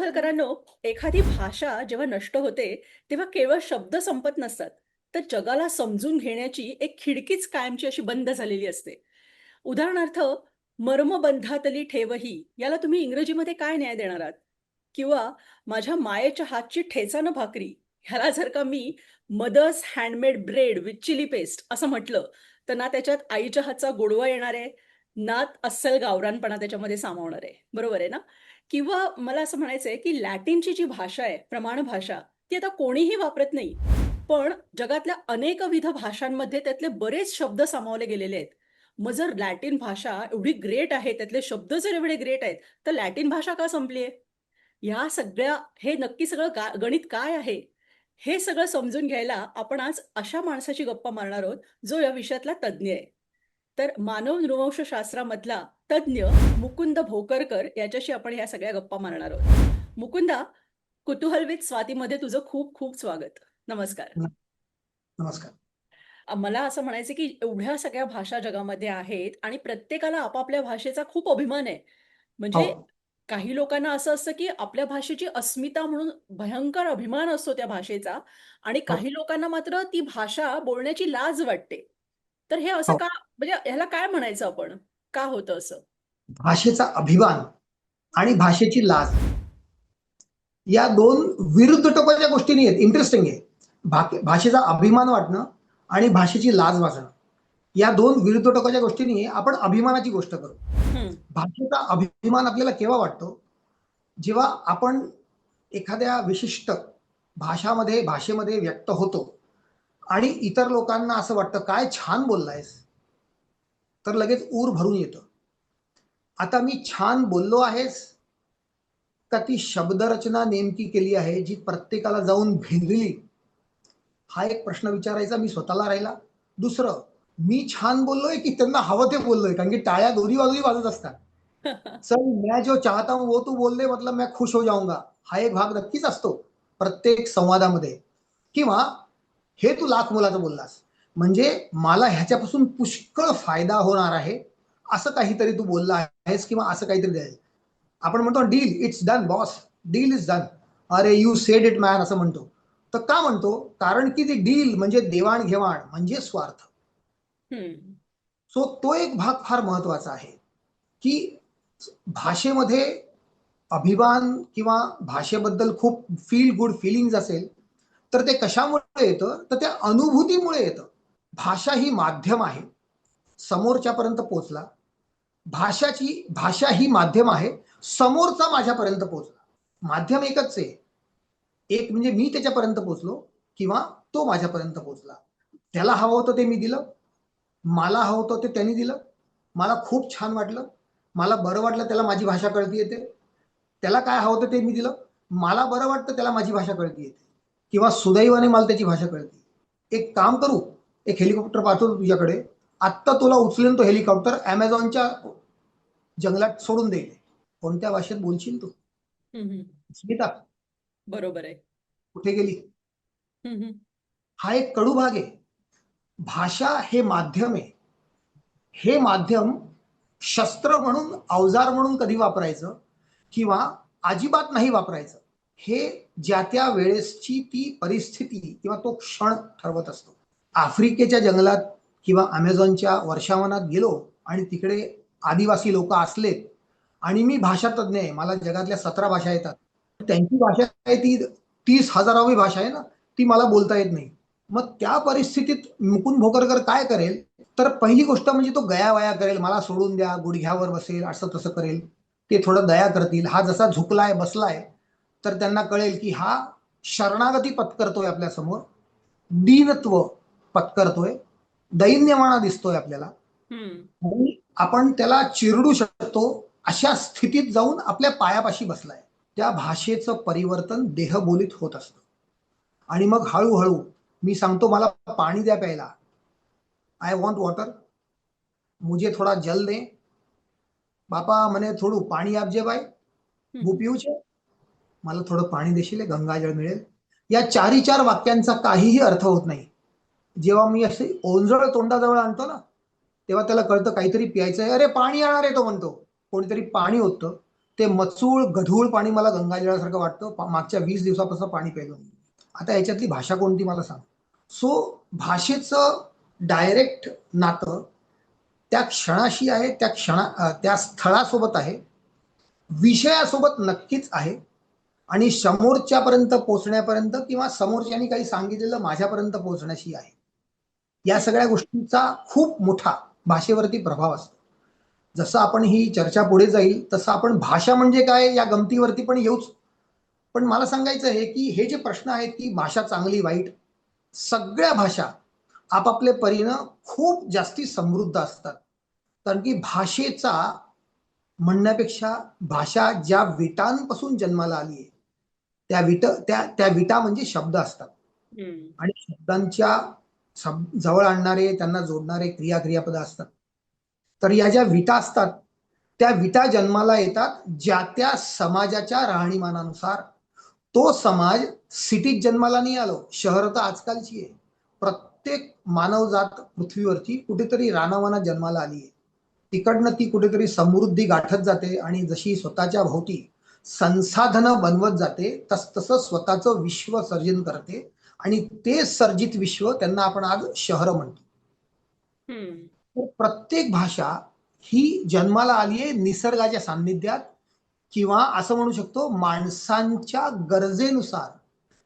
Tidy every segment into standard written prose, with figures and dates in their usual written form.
चिखलकरांनो, एखादी भाषा जेव्हा नष्ट होते, तेव्हा केवळ शब्द संपत नसतात, तर जगाला समजून घेण्याची एक खिडकीच कायमची अशी बंद झालेली असते. उदाहरणार्थ, मर्मबंधातली ठेवही याला तुम्ही इंग्रजीमध्ये काय न्याय देणार आहात? किंवा माझ्या मायेच्या हातची ठेचा भाकरी ह्याला जर का मी mother's handmade bread with chilli paste असं म्हटलं, तर ना त्याच्यात आईच्या हातचा गोडवा येणार आहे, ना अस्सल गावरानपणा त्याच्यामध्ये सामावणार आहे. बरोबर आहे ना? किंवा मला असं म्हणायचंय, की लॅटिनची जी भाषा आहे, प्रमाण भाषा, ती आता कोणीही वापरत नाही. पण जगातल्या अनेकविध भाषांमध्ये त्यातले बरेच शब्द सामावले गेलेले आहेत. मग जर लॅटिन भाषा एवढी ग्रेट आहे, त्यातले शब्द जर एवढे ग्रेट आहेत, तर लॅटिन भाषा का संपली आहे? ह्या सगळ्या हे नक्की सगळं गणित काय आहे? हे सगळं समजून घ्यायला आपण आज अशा माणसाची गप्पा मारणार आहोत, जो या विषयातला तज्ञ आहे. तर मानव नृवंशशास्त्रामधला तज्ञ मुकुंद भोकरकर याच्याशी आपण ह्या सगळ्या गप्पा मारणार आहोत. मुकुंदा, कुतूहल स्वातीमध्ये तुझं खूप खूप स्वागत. नमस्कार. न- नमस्कार. मला असं म्हणायचं की एवढ्या सगळ्या भाषा जगामध्ये आहेत आणि प्रत्येकाला आपापल्या भाषेचा खूप अभिमान आहे. हो. म्हणजे काही लोकांना असं असतं की आपल्या भाषेची अस्मिता म्हणून भयंकर अभिमान असतो त्या भाषेचा आणि हो. काही लोकांना मात्र ती भाषा बोलण्याची लाज वाटते. तर हे असं हो. का म्हणजे ह्याला काय म्हणायचं आपण? का होतं असं? भाषेचा अभिमान आणि भाषेची लाज या दोन विरुद्ध टोकाच्या गोष्टी नाही आहेत. इंटरेस्टिंग आहे. भाषेचा अभिमान वाटणं आणि भाषेची लाज वाटणं या दोन विरुद्ध टोकाच्या गोष्टी नाही आहे. आपण अभिमानाची गोष्ट करू. हं. भाषेचा अभिमान आपल्याला केव्हा वाटतो, जेव्हा आपण एखाद्या विशिष्ट भाषेमध्ये व्यक्त होतो आणि इतर लोकांना असं वाटतं, काय छान बोललायस, तर लगेच ऊर भरून येतं. आता मी छान बोललो आहेस का ती शब्दरचना नेमकी केली आहे जी प्रत्येकाला जाऊन भिनली, हा एक प्रश्न विचारायचा मी स्वतःला राहिला. दुसरं, मी छान बोललोय की त्यांना हवं ते बोललोय, कारण की टाळ्या दोन्ही बाजूही वाजत असतात. चल मैं जो चाहता हूं वो तू बोल दे, मतलब मैं खुश हो जाऊंगा, हा एक भाग नक्कीच असतो प्रत्येक संवादामध्ये. किंवा हे तू लाख मोलाचं बोललास, म्हणजे मला ह्याच्यापासून पुष्कळ फायदा होणार आहे, असं काहीतरी तू बोलला आहेस किंवा असं काहीतरी द्यायला. आपण म्हणतो deal it's done boss, deal is done, अरे यू सेड इट मॅन असं म्हणतो. तर का म्हणतो? कारण की ती डील म्हणजे देवाणघेवाण म्हणजे स्वार्थ. हं. सो तो एक भाग फार महत्वाचा आहे की भाषेमध्ये अभिमान किंवा भाषेबद्दल खूप फील गुड फिलिंग्ज असेल तर ते कशामुळे येतं, तर त्या अनुभूतीमुळे येतं. भाषा ही माध्यम आहे समोरच्यापर्यंत पोहोचला. भाषा ही माध्यम आहे, समोरचा माझ्यापर्यंत पोहोचला. माध्यम एकच आहे. एक म्हणजे मी त्याच्यापर्यंत पोहोचलो किंवा तो माझ्यापर्यंत पोहोचला. त्याला हवं होतं ते मी दिलं, मला हवं होतं ते त्यांनी दिलं. मला खूप छान वाटलं, मला बरं वाटलं, त्याला माझी भाषा कळती येते. त्याला काय हवं होतं ते मी दिलं, मला बरं वाटतं, त्याला माझी भाषा कळती येते. किंवा सुदैवाने मला त्याची भाषा कळते. एक काम करू, एक हेलिकॉप्टर पाठवतो तुझ्याकडे, आत्ता तुला उचलेन तो हेलिकॉप्टर, अमेझॉनच्या जंगलात सोडून देईल. कोणत्या भाषेत बोलशील तू? हं, हं. स्मिता बरोबर आहे. कुठे गेली? हं, हं. हा एक कडू भाग आहे. भाषा हे माध्यम आहे. हे माध्यम शस्त्र म्हणून, अवजार म्हणून कधी वापरायचं किंवा अजिबात नाही वापरायचं, हे ज्या त्या वेळेसची ती परिस्थिती किंवा तो क्षण ठरवत असतो. आफ्रिकेच्या जंगलात किंवा अमेझॉनच्या वर्षावनात गेलो आणि तिकडे आदिवासी लोक असलेत आणि मी भाषा तज्ञ आहे, मला जगातल्या 17 भाषा येतात, त्यांची भाषा आहे ती 30,000वी भाषा आहे ना, ती मला बोलता येत नाही. मग त्या परिस्थितीत मुकुंद भोकरकर काय करेल, तर पहिली गोष्ट म्हणजे तो गयावया करेल, मला सोडून द्या, गुडघ्यावर बसेल, असं तसं करेल. ते थोडं दया करतील. हा जसा झुकलाय बसलाय तर त्यांना कळेल की हा शरणागती पत्करतोय, आपल्या समोर दीनत्व पत्करतोय, दैन्यमाना दिसतोय आपल्याला, हं. आणि आपण त्याला चिरडू शकतो. अशा स्थितीत जाऊन आपल्या पायापाशी बसलाय. त्या भाषेचं परिवर्तन देहबोलीत होत असतं. आणि मग हळूहळू मी सांगतो, मला पाणी द्या प्यायला, आय वॉन्ट वॉटर, मुझे थोडा जल दे, बापा મને થોડું પાણી આપજે ભાઈ, हं, હું हं. पिऊ છે, मला थोडं पाणी देशील, गंगाजळ मिळेल. या चारी चार वाक्यांचा काहीही अर्थ होत नाही. जेव्हा मी असे ओंजळ तोंडाजवळ आणतो ना, तेव्हा त्याला कळतं काहीतरी प्यायचं आहे. अरे पाणी आणणार आहे, तो म्हणतो. कोणीतरी पाणी ओततं, ते मचूळ गढूळ पाणी मला गंगाजळासारखं वाटतं. मागच्या 20 दिवसापासून पाणी प्यायलो मी. आता याच्यातली भाषा कोणती मला सांग. सो भाषेचं डायरेक्ट नातं त्या क्षणाशी आहे, त्या स्थळासोबत आहे, विषयासोबत नक्कीच आहे आणि समोरच्यापर्यंत पोहोचण्यापर्यंत किंवा समोरच्यानी काही सांगितलेलं माझ्यापर्यंत पोहोचण्याशी आहे. या सगळ्या गोष्टींचा खूप मोठा भाषेवरती प्रभाव असतो. जसं आपण ही चर्चा पुढे जाईल तसं आपण भाषा म्हणजे काय या गमतीवरती पण येऊच. पण मला सांगायचं आहे की हे जे प्रश्न आहेत की भाषा चांगली वाईट, सगळ्या भाषा आपापल्या परीनं खूप जास्ती समृद्ध असतात. कारण की भाषेचा म्हणण्यापेक्षा भाषा ज्या विटांपासून जन्माला आली आहे त्या विटा म्हणजे शब्द असतात आणि शब्दांच्या जवळ आणणारे त्यांना जोडणारे क्रियापद असतात. तर या ज्या विटा असतात त्या विटा जन्माला येतात ज्या त्या समाजाच्या राहणीमानानुसार. तो समाज सिटीत जन्माला नाही आलो, शहर तर आजकालची आहे. प्रत्येक मानवजात पृथ्वीवरती कुठेतरी रानावाना जन्माला आली आहे. तिकडनं ती कुठेतरी समृद्धी गाठत जाते आणि जशी स्वतःच्या भोवती संसाधनं बनवत जाते तसं स्वतःचं विश्व सर्जन करते आणि ते सर्जित विश्व त्यांना आपण आज शहर म्हणतो. तर प्रत्येक भाषा ही जन्माला आली आहे निसर्गाच्या सान्निध्यात किंवा असं म्हणू शकतो माणसांच्या गरजेनुसार.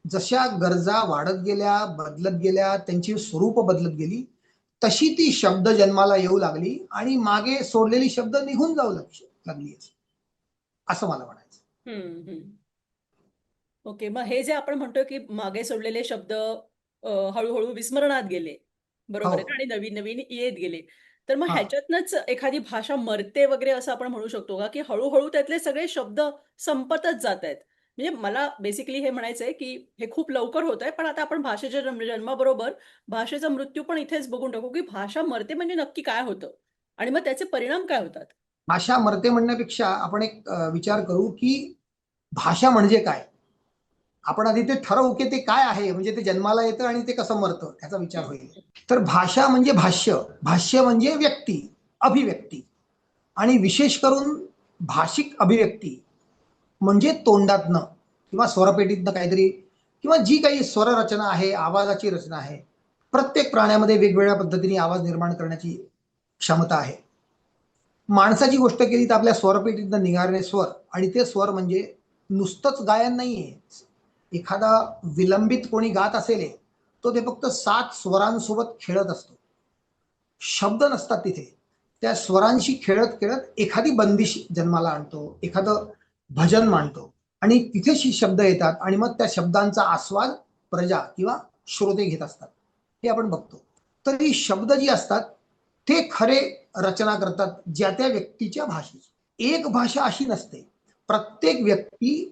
जशा गरजा वाढत गेल्या, बदलत गेल्या, त्यांची स्वरूप बदलत गेली, तशी ती शब्द जन्माला येऊ लागली आणि मागे सोडलेली शब्द निघून जाऊ लागली, असं मला म्हणायचं. ओके. मग हे जे आपण म्हणतोय की मागे सोडलेले शब्द हळूहळू विस्मरणात गेले, हो. बरोबर आहे ना, आणि नवीन नवीन येत गेले. तर मग हा. ह्याच्यातनंच एखादी भाषा मरते वगैरे असं आपण म्हणू शकतो का, की हळूहळू त्यातले सगळे शब्द संपतच जात आहेत? म्हणजे मला बेसिकली हे म्हणायचंय की हे खूप लवकर होतंय, पण आता आपण भाषेच्या जन्माबरोबर भाषेचा मृत्यू पण इथेच बघून टाकू, की भाषा मरते म्हणजे नक्की काय होतं आणि मग त्याचे परिणाम काय होतात? भाषा मरते म्हणण्यापेक्षा आपण एक विचार करू की भाषा म्हणजे काय. आपण आधी ते ठरवू की ते काय आहे, म्हणजे ते जन्माला येतं आणि ते कसं मरतं त्याचा विचार होईल. तर भाषा म्हणजे भाष्य, भाष्य म्हणजे व्यक्ती, अभिव्यक्ती आणि विशेष करून भाषिक अभिव्यक्ती म्हणजे तोंडातनं किंवा स्वरपेटीतनं काहीतरी किंवा जी काही स्वररचना आहे, आवाजाची रचना आहे. प्रत्येक प्राण्यामध्ये वेगवेगळ्या पद्धतीने आवाज निर्माण करण्याची क्षमता आहे. माणसाची गोष्ट केली तर आपल्या स्वरपेटीतनं निघालेले स्वर आणि ते स्वर म्हणजे नुसतंच गायन नाहीये. एखादा विलंबित कोणी गात असेल तो ते फक्त 7 स्वरांसोबत खेळत असतो. शब्द नसतात तिथे. त्या स्वरांशी खेळत खेळत एखादी बंदिश जन्माला आणतो, एखादं भजन मांडतो आणि तिथेशी शब्द येतात आणि मग त्या शब्दांचा आस्वाद प्रजा किंवा श्रोते घेत असतात. हे आपण बघतो. तर ही शब्द जी असतात ते खरे रचना करतात ज्या त्या व्यक्तीच्या भाषेची. एक भाषा अशी नसते. प्रत्येक व्यक्ती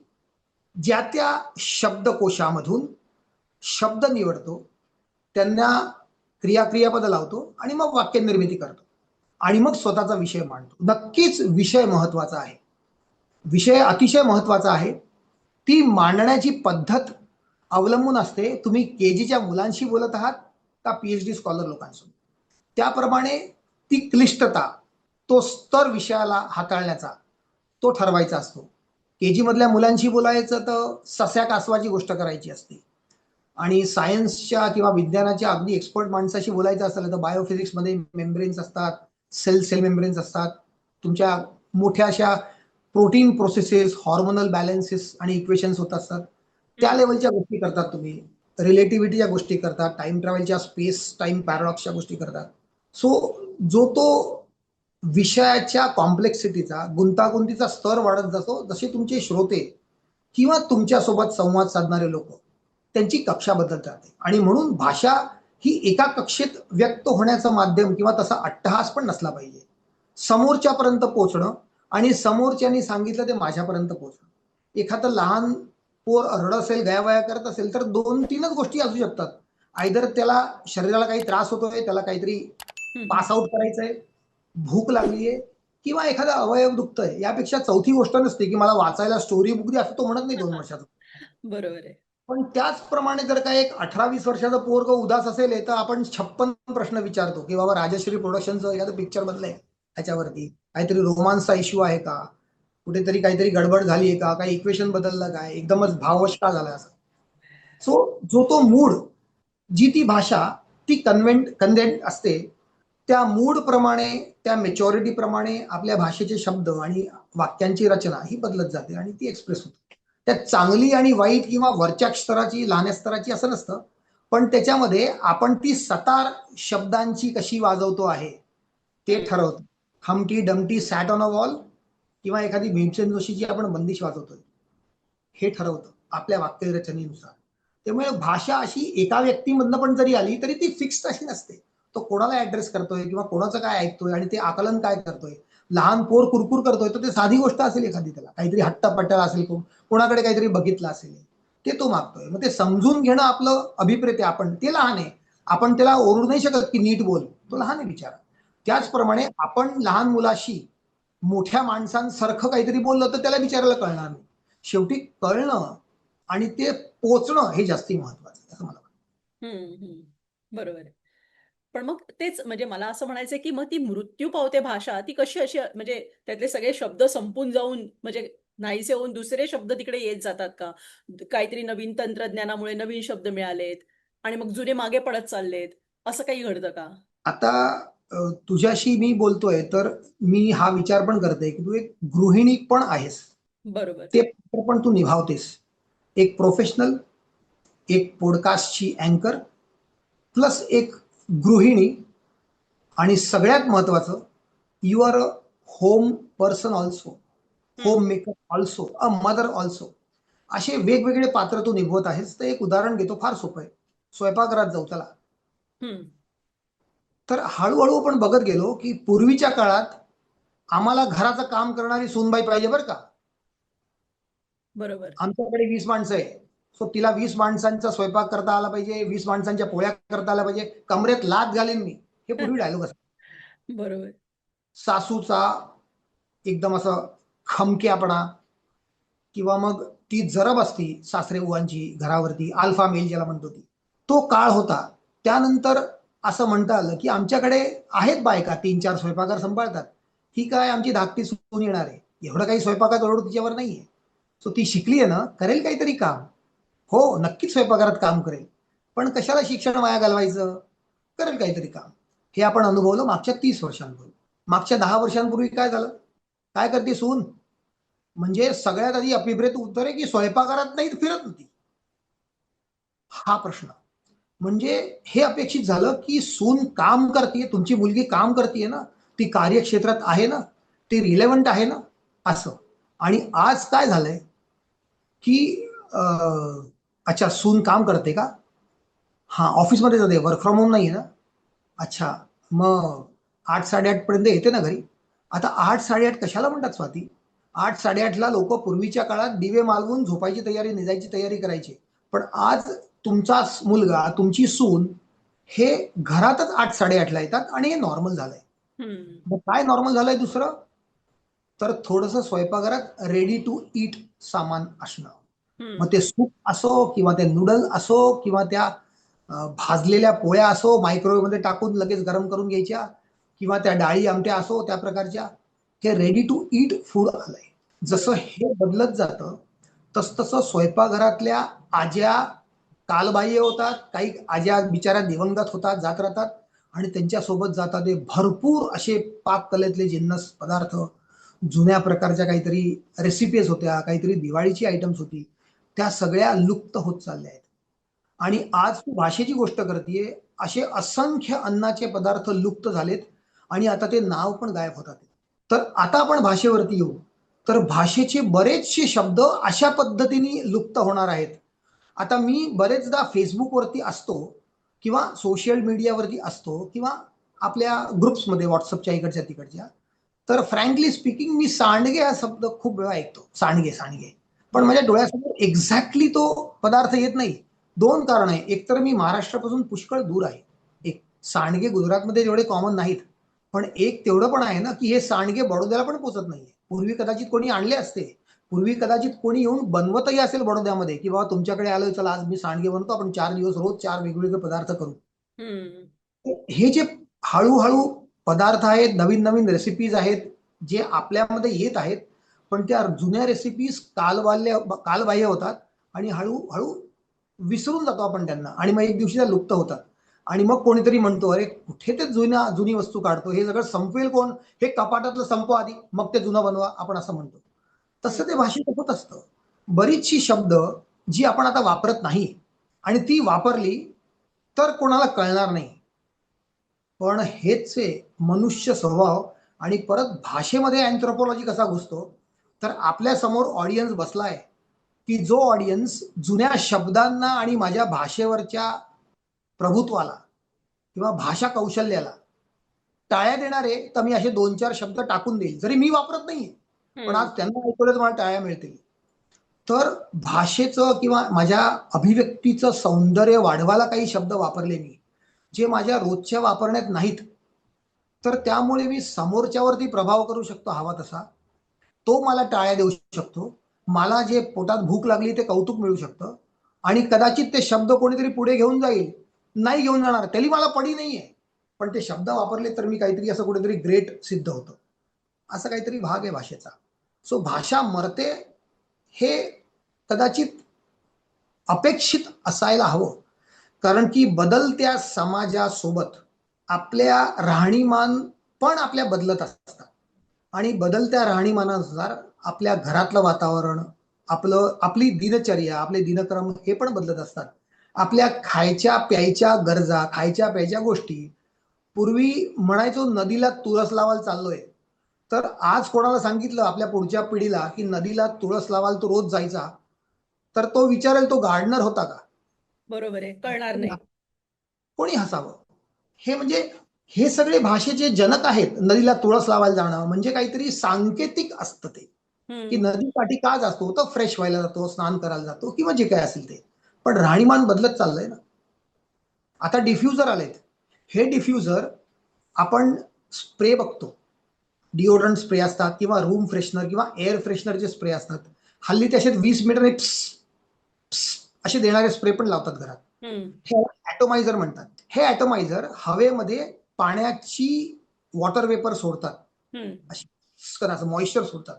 ज्या त्या शब्दकोशामधून शब्द निवडतो, त्यांना क्रियापद लावतो आणि मग वाक्य निर्मिती करतो आणि मग स्वतःचा विषय मांडतो. नक्कीच विषय महत्वाचा आहे. विषय अतिशय महत्वाचा आहे. ती मांडण्याची पद्धत अवलंबून असते तुम्ही केजीच्या मुलांशी बोलत आहात का पीएचडी स्कॉलर लोकांसोबत. त्याप्रमाणे ती क्लिष्टता, तो स्तर विषयाला हाताळण्याचा तो ठरवायचा असतो. केजी मधल्या मुलांशी बोलायचं तर सस्या कासवाची गोष्ट करायची असते आणि सायन्सच्या किंवा विज्ञानाच्या अगदी एक्सपर्ट माणसाशी बोलायचं असेल तर बायोफिजिक्समध्ये मेम्ब्रेन्स असतात, सेल मेम्ब्रेन्स असतात, तुमच्या मोठ्या अशा प्रोटीन प्रोसेसेस, हॉर्मोनल बॅलन्सेस आणि इक्वेशन्स होत असतात. त्या लेवलच्या गोष्टी करतात तुम्ही. रिलेटिव्हिटीच्या गोष्टी करतात, टाइम ट्रॅव्हलच्या स्पेस टाइम पॅराडॉक्सच्या गोष्टी करतात. सो जो तो विषयाच्या कॉम्प्लेक्सिटीचा, गुंतागुंतीचा स्तर वाढत जातो जसे तुमचे श्रोते किंवा तुमच्यासोबत संवाद साधणारे लोक त्यांची कक्षा बदलत राहते. आणि म्हणून भाषा ही एका कक्षेत व्यक्त होण्याचं माध्यम किंवा तसा अट्टहास पण नसला पाहिजे. समोरच्यापर्यंत पोहोचणं आणि समोरच्यानी सांगितलं ते माझ्यापर्यंत पोहोचणं. एखादं लहान पोर रडत असेल, गयावया करत असेल तर 2-3च गोष्टी असू शकतात. आयदर त्याला शरीराला काही त्रास होतोय, त्याला काहीतरी पास आउट करायचंय, भूक लागलीये किंवा एखादा अवयव दुखतोय. यापेक्षा चौथी गोष्ट नसते की मला वाचायला स्टोरी बुक दे, असं तो म्हणत नाही 2 वर्षाचा. बरोबर आहे. पण त्याचप्रमाणे जर का एक 18-20 वर्षाचा पोरग उदास असेल तर आपण 56 प्रश्न विचारतो की बाबा राजश्री प्रोडक्शनचं एखादं पिक्चर बदलंय, त्याच्यावरती काहीतरी रोमांसचा इश्यू आहे का, कुठेतरी काहीतरी गडबड झाली का, काही इक्वेशन बदललं काय, एकदमच भाववश का झाला असं. सो जो तो मूड, जी ती भाषा, ती कन्वेंट असते, त्या मूड प्रमाणे, त्या मेच्युरिटी प्रमाणे आपल्या भाषेचे शब्द आणि वाक्यांची रचना ही बदलत जाते आणि ती एक्सप्रेस होते. त्यात चांगली आणि वाईट किंवा वरच्या स्तराची, लहान्या स्तराची असं नसतं, पण त्याच्यामध्ये आपण ती सतार शब्दांची कशी वाजवतो आहे ते हम्म. ठरवतं. Humpty Dumpty sat on a wall किंवा एखादी भीमसेन जोशीची आपण बंदिश वाजवतोय, हे ठरवतं आपल्या वाक्यरचनेनुसार. त्यामुळे भाषा अशी एका व्यक्तीमधनं पण जरी आली तरी ती फिक्स्ड अशी नसते. तो कोणाला ऍड्रेस करतोय किंवा कोणाचं काय ऐकतोय आणि ते आकलन काय करतोय. लहान पोर कुरकुर करतोय तर ते साधी गोष्ट असेल, एखादी त्याला काहीतरी हट्टापट्टा असेल, कोणाकडे काहीतरी बघितलं असेल, ते तो मागतोय. मग ते समजून घेणं आपलं अभिप्रेत आहे. आपण ते लहान आहे, आपण त्याला ओरडू नाही शकत की नीट बोल, तो लहान आहे बिचारा. त्याचप्रमाणे आपण लहान मुलाशी मोठ्या माणसांसारखं काहीतरी बोललं तर त्याला बिचारायला कळणार नाही. शेवटी कळणं आणि ते पोचणं हे जास्ती महत्वाचं आहे, असं मला वाटतं. हम्म. हम्म. बरोबर आहे. पण मग तेच म्हणजे मला असं म्हणायचंय की मग ती मृत्यू पावते भाषा ती कशी अशी म्हणजे त्यातले सगळे शब्द संपून जाऊन म्हणजे नाहीसे होऊन दुसरे शब्द तिकडे येत जातात का? काहीतरी नवीन तंत्रज्ञानामुळे नवीन शब्द मिळालेत आणि मग जुने मागे पडत चाललेत, असं काही घडतं का? आता तुझ्याशी मी बोलतोय तर मी हा विचार पण करते की तू एक गृहिणी पण आहेस. बरोबर. ते पात्र पण तू निभावतेस. एक प्रोफेशनल, एक पॉडकास्टची अँकर, प्लस एक गृहिणी, आणि सगळ्यात महत्वाचं, you are a home person also, hmm. Home maker also, a mother also. असे वेगवेगळे पात्र तू निभवत आहेस. तर एक उदाहरण घेतो, फार सोपं आहे. स्वयंपाकघरात जाऊ चला. हम्म. तर हळूहळू आपण बघत गेलो की पूर्वीच्या काळात आम्हाला घराचं काम करणारी सूनबाई पाहिजे बरं का. बरोबर. आमच्याकडे 20 माणसं आहे, सो तिला 20 माणसांचा स्वयंपाक करता आला पाहिजे, 20 माणसांच्या पोळ्या करता आल्या पाहिजे, कमरेत लाथ घालेन मी, हे पूर्वी डायलॉग असतात. बरोबर. सासूचा एकदम असं खमक्यापणा, किंवा मग ती जरब असती सासरे बुवांची घरावरती, अल्फा मेल ज्याला म्हणतो ती, तो काळ होता. त्यानंतर असं म्हणता आलं की आमच्याकडे आहेत बायका, 3-4 स्वयंपाकघर सांभाळतात, ही काय आमची धाकटी सून येणार आहे, एवढं काही स्वयंपाकात ओरड तिच्यावर नाहीये. सो ती शिकली आहे ना, करेल काहीतरी काम. हो, नक्कीच स्वयंपाकघरात काम करेल, पण कशाला शिक्षण वाया घालवायचं, करेल काहीतरी काम. हे आपण अनुभवलं मागच्या 30 वर्षांपूर्वी. मागच्या 10 वर्षांपूर्वी काय झालं, काय करते सून, म्हणजे सगळ्यात आधी अभिप्रेत उत्तर आहे की स्वयंपाकघरात नाही फिरत होती. हा प्रश्न म्हणजे हे अपेक्षित झालं की सून काम करते, तुमची मुलगी काम करते ना, ती कार्यक्षेत्रात आहे ना, ती रिलेव्हंट आहे ना, असं. आणि आज काय झालंय की अच्छा सून काम करते का, हा ऑफिसमध्ये जाते, वर्क फ्रॉम होम नाहीये ना, अच्छा, मग 8-8:30 पर्यंत येते ना घरी. आता 8-8:30 कशाला म्हणतात स्वाती, 8-8:30ला लोक पूर्वीच्या काळात दिवे मालवून झोपायची तयारी, निजायची तयारी करायची. पण आज तुमचा मुलगा, तुमची सून हे घरातच 8-8:30ला येतात आणि हे नॉर्मल झालंय. हम्म. मग काय नॉर्मल झालंय दुसरं, तर थोडस स्वयंपाकघरात रेडी टू ईट सामान असणं. मग हम्म. ते सूप असो किंवा ते नूडल असो किंवा त्या भाजलेल्या पोळ्या असो, मायक्रोवेव्ह मध्ये टाकून लगेच गरम करून घ्यायच्या, किंवा त्या डाळी आमट्या असो त्या प्रकारच्या, हे रेडी टू ईट फूड आलंय. जसं बरोबर. हे बदलत जातं तसतसं स्वयंपाकघरातल्या आज्या कालबाह्य होतात, काही आज्या बिचाऱ्या दिवंगत होतात, जात राहतात, आणि त्यांच्यासोबत जातात ते भरपूर असे पाककलेतले जिन्नस पदार्थ, जुन्या प्रकारच्या काहीतरी रेसिपीज होत्या, काहीतरी दिवाळीची आयटम्स होती, त्या सगळ्या लुप्त होत चालल्या आहेत. आणि हम्म. आज तू भाषेची गोष्ट करतेय, असे असंख्य अन्नाचे पदार्थ लुप्त झालेत आणि आता ते नाव पण गायब होतात. तर आता आपण भाषेवरती येऊ, तर भाषेचे बरेचसे शब्द अशा पद्धतीने लुप्त होणार आहेत. आता मी बरेचदा फेसबुकवरती असतो किंवा सोशल मीडियावरती असतो किंवा आपल्या ग्रुप्समध्ये व्हॉट्सअपच्या इकडच्या तिकडच्या, तर फ्रँकली स्पीकिंग मी सांडगे हा शब्द खूप वेळा ऐकतो, सांडगे सांडगे. पण माझ्या बरोबर. डोळ्यासमोर एक्झॅक्टली तो पदार्थ येत नाही. दोन कारण आहे, एक तर मी महाराष्ट्रापासून पुष्कळ दूर आहे. एक, सांडगे गुजरातमध्ये जेवढे कॉमन नाहीत, पण एक तेवढं पण आहे ना की हे सांडगे बडोद्याला पण पोहोचत नाहीये. पूर्वी कदाचित कोणी आणले असते, पूर्वी कदाचित कोणी येऊन बनवतही असेल बडोद्यामध्ये की बाबा तुमच्याकडे आलोय, चला आज मी सांडगे बनवतो, आपण 4 दिवस रोज 4 वेगवेगळे पदार्थ करू. हम्म. हे जे हळूहळू पदार्थ आहेत, नवीन नवीन रेसिपीज आहेत, जे आपल्यामध्ये येत आहेत, पण त्या जुन्या रेसिपीज कालबाह्य होतात आणि हळूहळू विसरून जातो आपण त्यांना आणि मग एक दिवशी त्या लुप्त होतात. आणि मग कोणीतरी म्हणतो, अरे कुठे ते जुनी वस्तू काढतो, हे सगळं संपवेल कोण? हे कपाटातलं संपवा आधी, मग ते जुनं बनवा, आपण असं म्हणतो. हम्म. तसं ते भाषेत होत असतं. बरीचशी शब्द जी आपण आता वापरत नाही आणि ती वापरली तर कोणाला कळणार नाही. पण हेच मनुष्य स्वभाव. आणि परत भाषेमध्ये अँथ्रोपॉलॉजी कसा घुसतो, तर आपल्या समोर ऑडियन्स बसलाय, की जो ऑडियन्स जुन्या शब्दांना आणि माझ्या भाषेवरच्या प्रभुत्वाला किंवा भाषा कौशल्याला टाळ्या देणारे, तर मी असे 2-4 शब्द टाकून देईल. जरी मी वापरत नाहीये, पण आज हम्म. त्यांना ऐकवलं तर मला टाळ्या मिळतील. तर भाषेचं किंवा माझ्या अभिव्यक्तीचं सौंदर्य वाढवायला काही शब्द वापरले मी, जे माझ्या रोजच्या वापरण्यात नाहीत. तर त्यामुळे मी समोरच्यावरती प्रभाव करू शकतो हवा तसा. तो मला टाळ्या देऊ शकतो. मला जे पोटात भूक लागली ते कौतुक मिळू शकतं आणि कदाचित ते शब्द कोणीतरी पुढे घेऊन जाईल. नाही घेऊन जाणार, त्याला मला पडी नाहीये. पण ते शब्द वापरले तर मी काहीतरी असं कुठेतरी ग्रेट सिद्ध होतं. असा काहीतरी भाग आहे भाषेचा. सो भाषा मरते हे कदाचित अपेक्षित असायला हवं. कारण की बदलत्या समाजासोबत आपल्या राहणीमान पण आपल्या बदलत असतात आणि बदलत्या राहणीमानानुसार आपल्या घरातलं वातावरण, आपली दिनचर्या, आपले दिनक्रम हे पण बदलत असतात. आपल्या खायच्या प्यायच्या गरजा, खायच्या प्यायच्या गोष्टी. पूर्वी म्हणायचो नदीला तुळस लावायला चाललोय, तर आज कोणाला सांगितलं आपल्या पुढच्या पिढीला की नदीला तुळस लावायला तो रोज जायचा, तर तो विचारेल तो गार्डनर होता का? बरोबर आहे, कळणार नाही. कोणी हसावं. हे म्हणजे हे सगळे भाषेचे जनक आहेत. नदीला तुळस लावायला जाणं म्हणजे काहीतरी सांकेतिक असतं ते, की हम्म. नदीकाठी का जातो, तर फ्रेश व्हायला जातो, स्नान करायला जातो किंवा जे काय असेल ते. पण राहणीमान बदलत चाललंय ना. आता डिफ्युजर आलेत. हे डिफ्युजर आपण स्प्रे बघतो. डिओड्रंट स्प्रे असतात किंवा रूम फ्रेशनर किंवा एअर फ्रेशनरचे स्प्रे असतात. हल्ली ते असे 20 मीटरने असे देणारे स्प्रे पण लावतात घरात. हम्म. हे ॲटोमायझर म्हणतात. हे ॲटोमायझर हवेमध्ये पाण्याची वॉटर वेपर सोडतात. हम्म. असं मॉइश्चर सोडतात.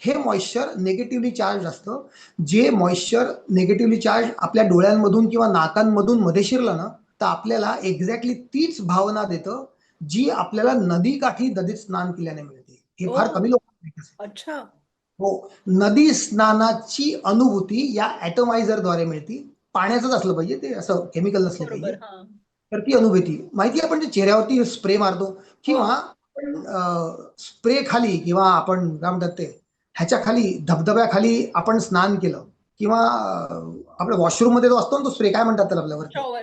हे मॉइश्चर निगेटिव्हली चार्ज असतं. जे मॉइश्चर निगेटिव्हली चार्ज आपल्या डोळ्यांमधून किंवा नाकांमधून मध्ये शिरलं ना, तर आपल्याला एक्झॅक्टली तीच भावना देतं, जी आपल्याला नदीकाठी नदीत स्नान केल्याने मिळते. हे ओ. फार कमी लोकांना माहिती असेल. अच्छा. हो. नदी स्नानाची अनुभूती या ॲटोमायझरद्वारे मिळते. पाण्याचंच असलं पाहिजे, ते असं केमिकल नसले पाहिजे. बरोबर. हा. तर ती अनुभूती माहिती आहे. आपण जे चेहऱ्यावरती स्प्रे मारतो हो. किंवा आपण स्प्रे खाली किंवा आपण काय म्हणतात ते, ह्याच्या खाली धबधब्याखाली आपण स्नान केलं किंवा आपल्या वॉशरूम मध्ये जो असतो ना तो स्प्रे, काय म्हणतात त्याला आपल्यावरती? शॉवर.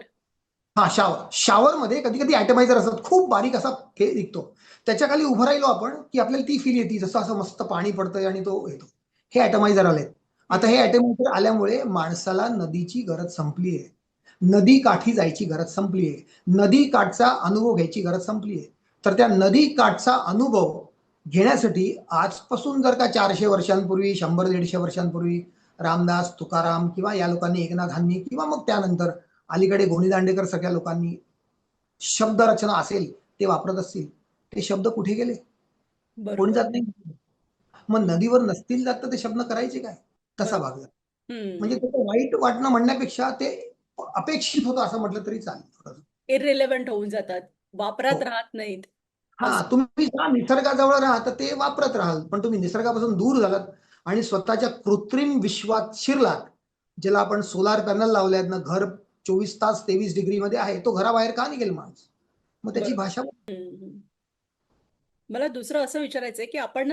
हा, शॉवरमध्ये कधी कधी ॲटोमायझर असतात, खूप बारीक असा निघतो. त्याच्या खाली उभं राहिलो आपण की आपल्याला ती फील येते, जसं असं मस्त पाणी पडतंय आणि तो येतो. हे ॲटोमायझर आलेत. आता हम्म. हे ॲटोमायझर आल्यामुळे माणसाला नदीची गरज संपली आहे. नदी काठी जायची गरज संपली आहे. नदी काठचा अनुभव घ्यायची गरज संपली आहे. तर त्या नदी काठचा अनुभव घेण्यासाठी आजपासून जर का 400 वर्षांपूर्वी, 100-150 वर्षांपूर्वी रामदास, तुकाराम किंवा या लोकांनी, एकनाथांनी किंवा मग त्यानंतर अलीकडे गोनी दांडेकर सगळ्या लोकांनी शब्दरचना असेल ते वापरत असतील, ते शब्द कुठे गेले? कोणी बरोबर. जात नाही. मग हम्म. नदीवर नसतील जात तर ते शब्द करायचे काय? तसा बरोबर. भाग झाला. म्हणजे हम्म. त्याचं वाईट वाटणं म्हणण्यापेक्षा ते अपेक्षित होतं असं म्हटलं तरी चालेल थोडंसं. इररिलेव्हंट होऊन जातात, हो. वापरात राहत नाहीत. हां, असं. तुम्ही जा निसर्गाजवळ राहा, तर ते वापरत राहाल. पण तुम्ही निसर्गापासून दूर झालात आणि स्वतःच्या कृत्रिम विश्वात शिरलात, ज्याला आपण सोलार पॅनल लावले आहेत ना, घर 24 तास 23 डिग्रीमध्ये आहे, तो घराबाहेर का निघेल माणूस? मग त्याची बरोबर. भाषा हम्म. मला दुसरं असं विचारायचंय की आपण